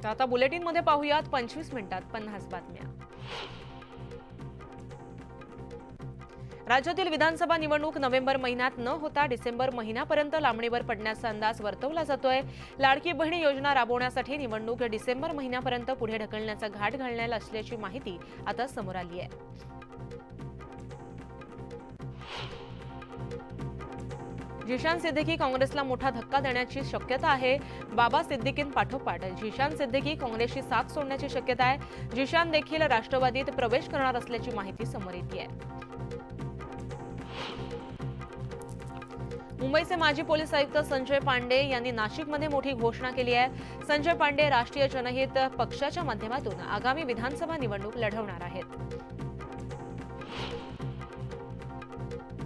तर आता बुलेटिनमध्ये पाहूयात 25 मिनिटात 50 बातम्या। राज्यातील विधानसभा निवडणूक नोव्हेंबर महिन्यात न होता डिसेंबर महिन्यापर्यंत लांबणीवर पडण्याचा अंदाज वर्तवला जातोय। लाडकी बहीण योजना राबवण्यासाठी निवडणूक डिसेंबर महिन्यापर्यंत पुढे ढकलण्याचा घाट घालण्यात असल्याची माहिती आता समोर आली आहे। झिशान सिद्दीकी काँग्रेसला मोठा धक्का देण्याची शक्यता आहे। बाबा सिद्दीकींपाठोपाठ झिशान सिद्दीकी काँग्रेसची साथ सोडण्याची शक्यता आहे। झिशान देखील राष्ट्रवादीत प्रवेश करणार असल्याची माहिती समोर येते आहे। मुंबईचे माजी पोलीस आयुक्त संजय पांडे यांनी नाशिकमध्ये मोठी घोषणा केली आहे। संजय पांडे राष्ट्रीय जनहित पक्षाच्या माध्यमातून आगामी विधानसभा निवडणूक लढवणार आहेत।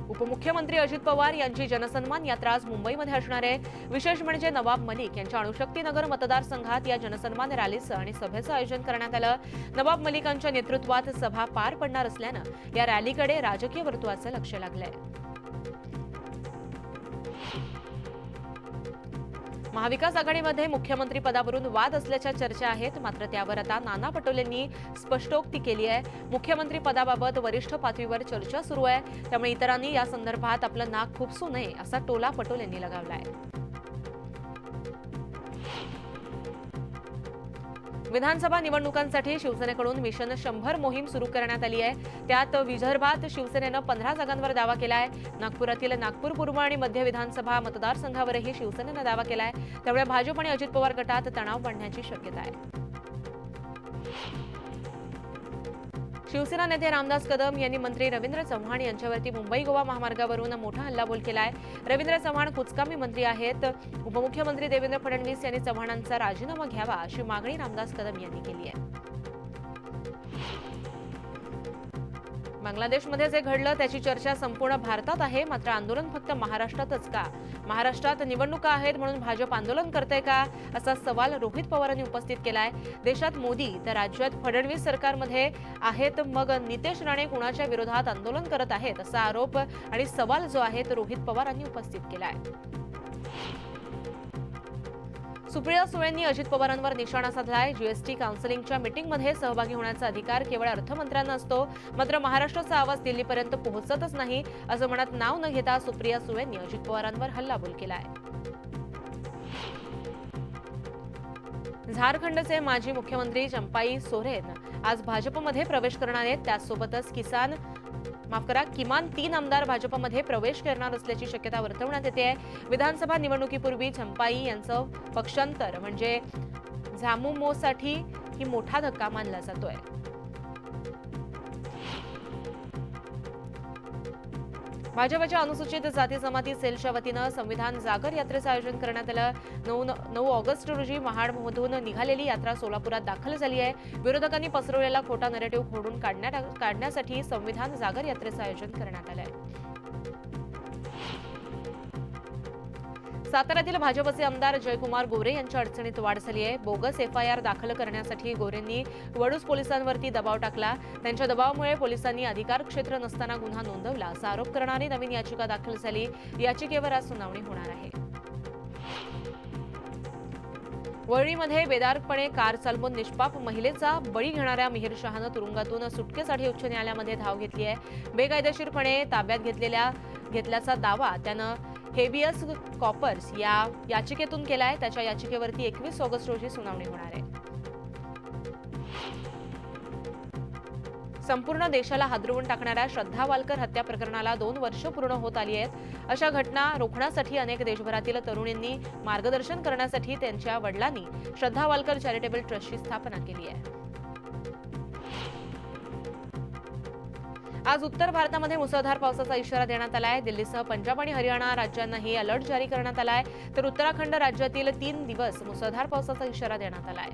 उपमुख्यमंत्री अजित पवार यांची जनसन्मान यात्रा आज मुंबईमध्ये असणार आहे। विशेष म्हणजे नवाब मलिक यांच्या अणुशक्तीनगर मतदारसंघात या जनसन्मान रॅलीचं आणि सभेचं आयोजन करण्यात आलं। नवाब मलिकांच्या नेतृत्वात सभा पार पडणार असल्यानं या रॅलीकडे राजकीय वर्तुळाचं लक्ष लागलंय। महाविकास आघाडीमध्ये मुख्यमंत्री पदावरून वाद असल्याच्या चर्चा आहेत, मात्र त्यावर आता नाना पटोलेंनी स्पष्टोक्ती केली आहे। मुख्यमंत्री पदाबाबत वरिष्ठ पातळीवर चर्चा सुरू आहे, त्यामुळे इतरांनी या संदर्भात आपलं नाक खुपसू नये असा टोला पटोलेंनी लगावलाय। विधानसभा निवडणुकांसाठी शिवसेनेकडून मिशन 100 मोहीम सुरू करण्यात आली आहे। त्यात विदर्भात शिवसेनेनं 15 जागांवर दावा केलाय। नागपुरातील नागपूर पूर्व आणि मध्य विधानसभा मतदारसंघावरही शिवसेनेनं दावा केलाय, त्यामुळे भाजप आणि अजित पवार गटात तणाव वाढण्याची शक्यता आहे। शिवसेना नेते रामदास कदम यांनी मंत्री रवींद्र चव्हाण यांच्यावरती मुंबई गोवा महामार्गावरून मोठा हल्लाबोल केलाय। रवींद्र चव्हाण कुचकामी मंत्री आहेत। उपमुख्यमंत्री देवेंद्र फडणवीस यांनी चव्हाणांचा राजीनामा घ्यावा अशी मागणी रामदास कदम यांनी केली आहे। बांगलादेशमध्ये जे घडलं त्याची चर्चा संपूर्ण भारतात आहे, मात्र आंदोलन फक्त महाराष्ट्रातच का? महाराष्ट्रात निवडणुका आहेत म्हणून भाजप आंदोलन करते का, असा सवाल रोहित पवारांनी उपस्थित केलाय। देशात मोदी तर राज्यात फडणवीस सरकारमध्ये आहेत, मग नितेश राणे कुणाच्या विरोधात आंदोलन करत आहेत असा आरोप आणि सवाल जो आहे तो रोहित पवारांनी उपस्थित केलाय। सुप्रिया सुळेंनी अजित पवारांवर निशाणा साधलाय। जीएसटी काउन्सिलिंगच्या मीटिंगमध्ये सहभागी होण्याचा अधिकार केवळ अर्थमंत्र्यांना असतो, मात्र महाराष्ट्राचा आवाज दिल्लीपर्यंत पोहोचतच नाही असं म्हणत नाव न घेता सुप्रिया सुळेंनी अजित पवारांवर हल्लाबोल केलाय। झारखंडचे माजी मुख्यमंत्री चंपाई सोरेन आज भाजपमध्ये प्रवेश करणार आहेत। त्यासोबतच किमान 3 आमदार भाजपमध्ये प्रवेश करणार असल्याची शक्यता वर्तवण्यात येते आहे। विधानसभा निवडणुकीपूर्वी चंपाई यांचं पक्षांतर म्हणजे झामुमोसाठी ही मोठा धक्का मानला जातोय। भाजपच्या अनुसूचित जाती जमाती सेलच्या वतीनं संविधान जागर यात्रेचं आयोजन करण्यात आलं। 9 ऑगस्ट रोजी महाडमधून निघालेली यात्रा सोलापुरात दाखल झाली आहे। विरोधकांनी पसरवलेला खोटा नरेटिव्ह खोडून काढण्यासाठी संविधान जागर यात्रेचं आयोजन करण्यात आलंय। साताऱ्यातील भाजपचे आमदार जयकुमार गोरे यांच्या अडचणीत वाढ झाली आहे। बोगस एफआयआर दाखल करण्यासाठी गोरेंनी वडूज पोलिसांवरती दबाव टाकला। त्यांच्या दबावामुळे पोलिसांनी अधिकार क्षेत्र नसताना गुन्हा नोंदवला असा आरोप करणारी नवीन याचिका दाखल झाली। याचिकेवर आज सुनावणी होणार आहे। वळीमध्ये बेदारपणे कार चालवून निष्पाप महिलेचा बळी घेणाऱ्या मिहिर शहानं तुरुंगातून सुटकेसाठी उच्च न्यायालयामध्ये धाव घेतली आहे। बेकायदेशीरपणे ताब्यात घेतल्याचा दावा त्यानं हेबियस कॉपर्स या याचिकेतून केलाय। त्याच्या याचिकेवरती 21 ऑगस्ट रोजी सुनावणी होणार आहे। संपूर्ण देशाला हादरवून टाकणाऱ्या श्रद्धा वालकर हत्या प्रकरणाला 2 वर्ष पूर्ण होत आली आहेत। अशा घटना रोखण्यासाठी अनेक देशभरातील तरुणींनी मार्गदर्शन करण्यासाठी त्यांच्या वडिलांनी श्रद्धा वालकर चॅरिटेबल ट्रस्टची स्थापना केली आहे। आज उत्तर भारतामध्ये मुसळधार पावसाचा इशारा देण्यात आलाय। दिल्लीसह पंजाब आणि हरियाणा राज्यांनाही अलर्ट जारी करण्यात आलाय, तर उत्तराखंड राज्यातील 3 दिवस मुसळधार पावसाचा इशारा देण्यात आलाय।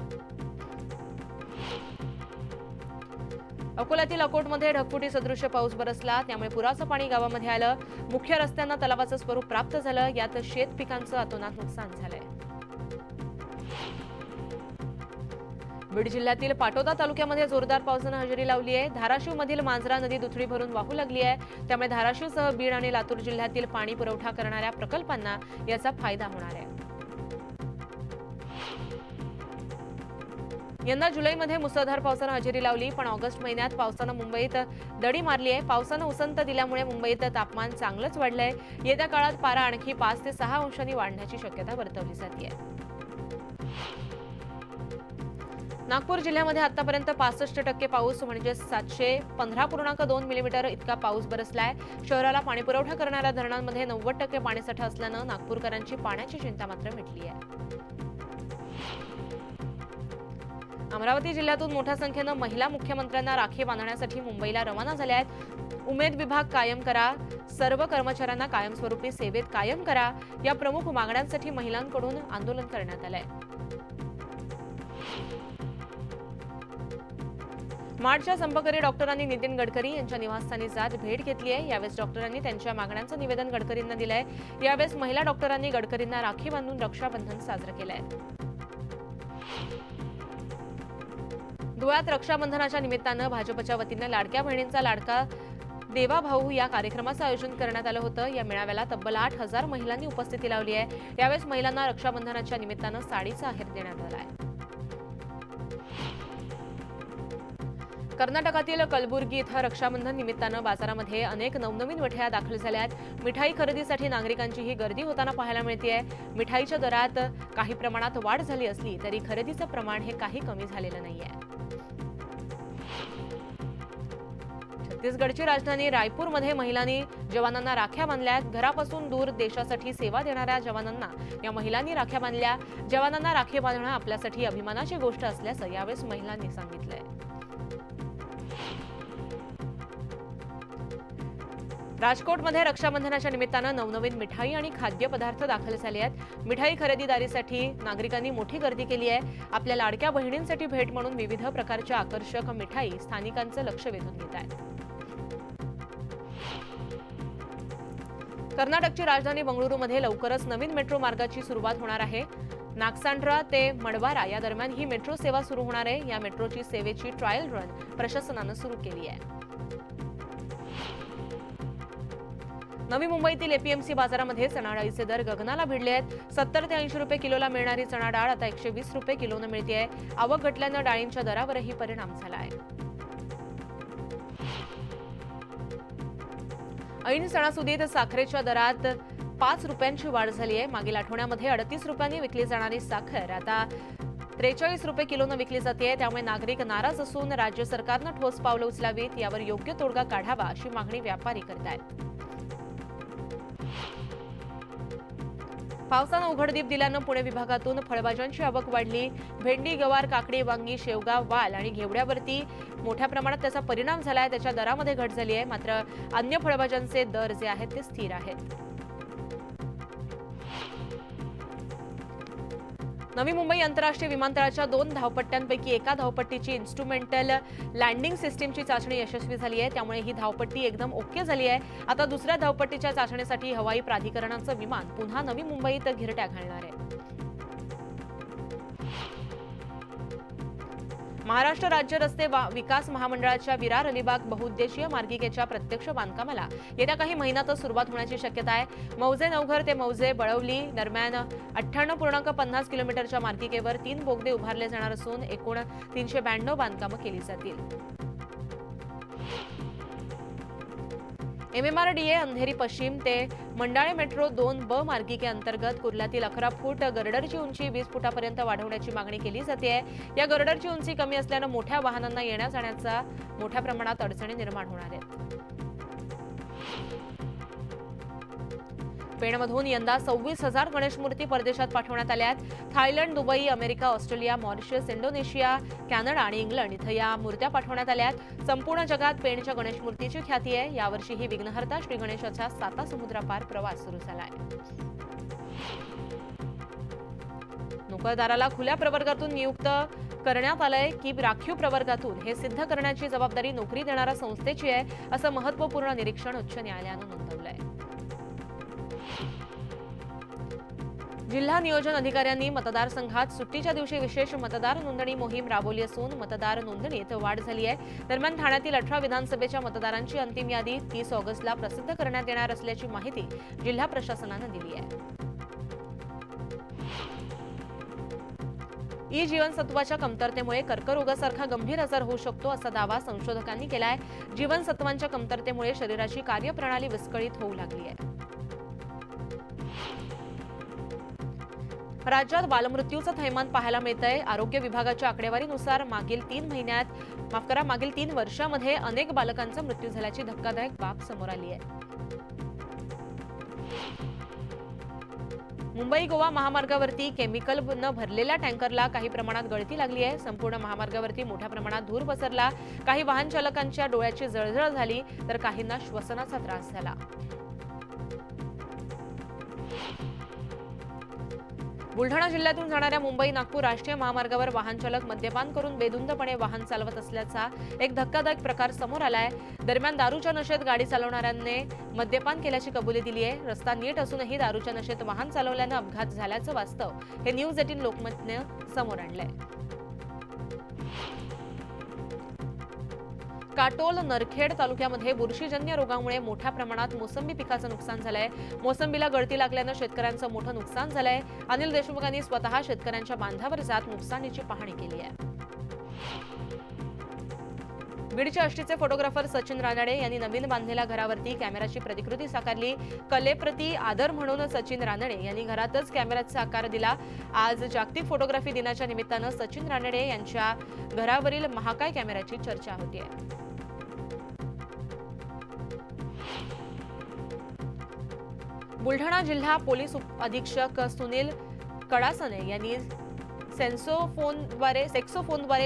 अकोल्यातील अकोटमध्ये ढगफुटी सदृश्य पाऊस बरसला, त्यामुळे पुराचं पाणी गावामध्ये आलं। मुख्य रस्त्यांना तलावाचं स्वरूप प्राप्त झालं, यात शेत पिकांचं अतोनात नुकसान झालंय। बीड जिल्ह्यातील पाटोदा तालुक्यामध्ये जोरदार पावसानं हजेरी लावली आहे। धाराशिवमधील मांजरा नदी दुथडी भरून वाहू लागली आहे, त्यामुळे धाराशिवसह बीड आणि लातूर जिल्ह्यातील पाणी पुरवठा करणाऱ्या प्रकल्पांना याचा फायदा होणार आहे। यंदा जुलैमध्ये मुसळधार पावसानं हजेरी लावली, पण ऑगस्ट महिन्यात पावसानं मुंबईत दडी मारली आहे. पावसानं उसंत दिल्यामुळे मुंबईत तापमान चांगलंच वाढलंय. येत्या काळात पारा आणखी 5 ते 6 अंशांनी वाढण्याची शक्यता वर्तवली जाते. नागपूर जिल्ह्यामध्ये आतापर्यंत 65% पाऊस म्हणजे 715.2 मिलीमीटर इतका पाऊस बरसलाय. शहराला पाणीपुरवठा करणाऱ्या धरणांमध्ये 90% पाणीसाठा असल्यानं नागपूरकरांची पाण्याची चिंता मात्र मिटली आहे. अमरावती जिल्ह्यातून मोठ्या संख्येनं महिला मुख्यमंत्र्यांना राखी बांधण्यासाठी मुंबईला रवाना झाल्या आहेत. उमेद विभाग कायम करा, सर्व कर्मचाऱ्यांना कायमस्वरूपी सेवेत कायम करा, या प्रमुख मागण्यांसाठी महिलांकडून आंदोलन करण्यात आलंय. मार्चच्या संपकरी डॉक्टरांनी नितीन गडकरी यांच्या निवासस्थानी जात भेट घेतली आहे. यावेळेस डॉक्टरांनी त्यांच्या मागण्यांचं निवेदन गडकरींना दिलंय. यावेळेस महिला डॉक्टरांनी गडकरींना राखी बांधून रक्षाबंधन साजरं केलंय. धुळ्यात रक्षाबंधनाच्या निमित्तानं भाजपच्या वतीनं लाडक्या बहिणींचा लाडका देवा भाऊ या कार्यक्रमाचं आयोजन करण्यात आलं होतं. या मेळाव्याला तब्बल 8,000 महिलांनी उपस्थिती लावली आहे. यावेळेस महिलांना रक्षाबंधनाच्या निमित्तानं साडीचा आहेर देण्यात आला आहे. कर्नाटकातील कलबुर्गी इथं रक्षाबंधन निमित्तानं बाजारामध्ये अनेक नवनवीन मिठाया दाखल झाल्या आहेत. मिठाई खरेदीसाठी नागरिकांचीही गर्दी होताना पाहायला मिळतेय. मिठाईच्या दरात काही प्रमाणात वाढ झाली असली तरी खरेदीचं प्रमाण हे काही कमी झालेलं नाहीये. छत्तीसगडची राजधानी रायपूरमध्ये महिलांनी जवानांना राख्या बांधल्या. घरापासून दूर देशासाठी सेवा देणाऱ्या जवानांना या महिलांनी राख्या बांधल्या. जवानांना राखी बांधणं आपल्यासाठी अभिमानाची गोष्ट असल्याचं यावेळेस महिलांनी सांगितलंय. राजकोटमध्ये रक्षाबंधनाच्या निमित्तानं नवनवीन मिठाई आणि खाद्यपदार्थ दाखल झाले आहेत. मिठाई खरेदीदारीसाठी नागरिकांनी मोठी गर्दी केली आहे. आपल्या लाडक्या बहिणींसाठी भेट म्हणून विविध प्रकारच्या आकर्षक मिठाई स्थानिकांचं लक्ष वेधून घेत आहेत. कर्नाटकची राजधानी बंगळुरूमध्ये लवकरच नवीन मेट्रो मार्गाची सुरुवात होणार आहे. नागसांड्रा ते मडवारा या दरम्यान ही मेट्रो सेवा सुरू होणार आहे. या मेट्रोची सेवेची ट्रायल रन प्रशासनानं सुरू केली आहे. नवी मुंबईतील एपीएमसी बाजारामध्ये चणा डाळीचे दर गगनाला भिडले आहेत. 70 ते 80 रुपये किलोला मिळणारी चणा डाळ आता 120 रुपये किलोनं मिळतेय. आवक घटल्यानं डाळींच्या दरावरही परिणाम झाला आहे. ऐन सणासुदीत साखरेच्या दरात 5 रुपयांची वाढ झाली आहे. मागील आठवड्यामध्ये 38 रुपयांनी विकली जाणारी साखर आता 43 रुपये किलोनं विकली जाते. त्यामुळे नागरिक नाराज असून राज्य सरकारनं ठोस पावलं उचलावीत, यावर योग्य तोडगा काढावा अशी मागणी व्यापारी करतायत. पावसानं उघडदीप दिल्यानं पुणे विभागातून फळभाज्यांची आवक वाढली. भेंडी, गवार, काकडी, वांगी, शेवगा, वाल आणि घेवड्यावरती मोठ्या प्रमाणात त्याचा परिणाम झालाय. त्याच्या दरामध्ये घट झाली आहे. मात्र अन्य फळभाज्यांचे दर जे आहेत ते स्थिर आहेत. नवी मुंबई आंतरराष्ट्रीय विमानतळाच्या 2 धावपट्ट्यांपैकी एका धावपट्टीची इन्स्ट्रुमेंटल लँडिंग सिस्टीमची चाचणी यशस्वी झाली आहे. त्यामुळे ही धावपट्टी एकदम ओके झाली आहे. आता दुसऱ्या धावपट्टीच्या चाचणीसाठी हवाई प्राधिकरणाचं विमान पुन्हा नवी मुंबईत घिरट्या घालणार आहे. महाराष्ट्र राज्य रस्ते विकास महामंडळाच्या विरार अलिबाग बहुउद्देशीय मार्गिकेच्या प्रत्यक्ष बांधकामाला येत्या काही महिन्यातच सुरुवात होण्याची शक्यता आहे. मौजे नवघर ते मौजे बळवली दरम्यान 58.50 किलोमीटरच्या मार्गिकेवर 3 बोगदे उभारले जाणार असून एकूण 392 बांधकामं केली जातील. MMRDA अंधेरी पश्चिम ते मंडाळे मेट्रो 2B मार्गिकेअंतर्गत कुर्ल्यातील 11 फूट गर्डरची उंची 20 फुटापर्यंत वाढवण्याची मागणी केली जाते. या गर्डरची उंची कमी असल्यानं मोठ्या वाहनांना येण्या जाण्याचा मोठ्या प्रमाणात अडचणी निर्माण होणार आहेत. पेणमधून यंदा 26,000 गणेश मूर्ती परदेशात पाठवण्यात आल्या आहेत. Thailand, Dubai, America, Australia, Mauritius, Indonesia, Canada आणि इंग्लंड इथं या मूर्त्या पाठवण्यात आल्या आहेत. संपूर्ण जगात पेणच्या गणेश मूर्तीची ख्याती आहे. यावर्षी ही विघ्नहर्ता श्री गणेशाचा 7 समुद्रापार प्रवास सुरू झाला आहे. नोकरदाराला खुल्या प्रवर्गातून नियुक्त करण्यात आलंय की राखीव प्रवर्गातून हे सिद्ध करण्याची जबाबदारी नोकरी देणाऱ्या संस्थेची आहे, असं महत्त्वपूर्ण निरीक्षण उच्च न्यायालयानं नोंदवलंय. जिल्हा नियोजन अधिकाऱ्यांनी मतदारसंघात सुट्टीच्या दिवशी विशेष मतदार नोंदणी मोहीम राबवली असून मतदार नोंदणीत वाढ झाली आहे. दरम्यान ठाण्यातील 18 विधानसभेच्या मतदारांची अंतिम यादी 30 ऑगस्टला प्रसिद्ध करण्यात येणार असल्याची माहिती जिल्हा प्रशासनानं दिली आहे. ई जीवनसत्वाच्या कमतरतेमुळे कर्करोगासारखा गंभीर आजार होऊ शकतो असा दावा संशोधकांनी केलाय। जीवनसत्वांच्या कमतरतेमुळे शरीराची कार्यप्रणाली विस्कळीत होऊ लागली आहे। राज्यात बालमृत्यूचं थैमान पाहायला मिळतंय। आरोग्य विभागाच्या आकडेवारीनुसार मागील 3 वर्षांमध्ये अनेक बालकांचा मृत्यू झाल्याची धक्कादायक बाब समोर आली आहे। मुंबई गोवा महामार्गावरती केमिकलनं भरलेल्या टँकरला काही प्रमाणात गळती लागली आहे। संपूर्ण महामार्गावरती मोठ्या प्रमाणात धूर पसरला। काही वाहन चालकांच्या डोळ्याची जळजळ झाली तर काहींना श्वसनाचा त्रास झाला। बुलढाणा जिल्ह्यातून जाणाऱ्या मुंबई नागपूर राष्ट्रीय महामार्गावर वाहन चालक मद्यपान करून बेधुंदपणे वाहन चालवत असल्याचा एक धक्कादायक प्रकार समोर आलाय। दरम्यान दारूच्या नशेत गाडी चालवणाऱ्यांनी मद्यपान केल्याची कबुली दिली आहे। रस्ता नीट असूनही दारूच्या नशेत वाहन चालवल्यानं अपघात झाल्याचं वास्तव हे न्यूज 18 लोकमतने समोर आणलंय। काटोल नरखेड तालुक्यामध्ये बुरशीजन्य रोगामुळे मोठ्या प्रमाणात मोसंबी पिकाचं नुकसान झालंय। मोसंबीला गळती लागल्यानं शेतकऱ्यांचं मोठं नुकसान झालंय। अनिल देशमुखांनी स्वतः शेतकऱ्यांच्या बांधावर जात नुकसानीची पाहणी केली आहे। बीडच्या आष्टीचे फोटोग्राफर सचिन रानडे यांनी नवीन बांधलेल्या घरावरती कॅमेराची प्रतिकृती साकारली। कलेप्रती आदर म्हणून सचिन रानडे यांनी घरातच कॅमेराचा आकार दिला। आज जागतिक फोटोग्राफी दिनाच्या निमित्तानं सचिन रानडे यांच्या घरावरील महाकाय कॅमेराची चर्चा होतीये। बुलढाणा जिल्हा पोलीस अधीक्षक सुनील कडासने यांनी सेक्सोफोनद्वारे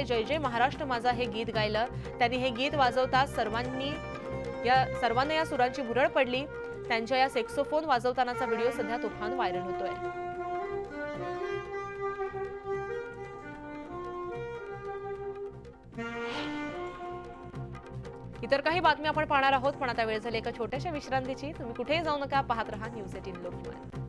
जय जय महाराष्ट्र माझा हे गीत गायलं। त्यांनी हे गीत वाजवताच सर्वांना या सुरांची भुरळ पडली। त्यांच्या या सेक्सोफोन वाजवतानाचा व्हिडिओ सध्या तुफान व्हायरल होतोय। इतर काही बातम्या आपण पाहणार आहोत, पण आता वेळ झाली एका छोट्याशा विश्रांतीची। तुम्ही कुठेही जाऊ नका, पाहत रहा न्यूज 18 लोकमत।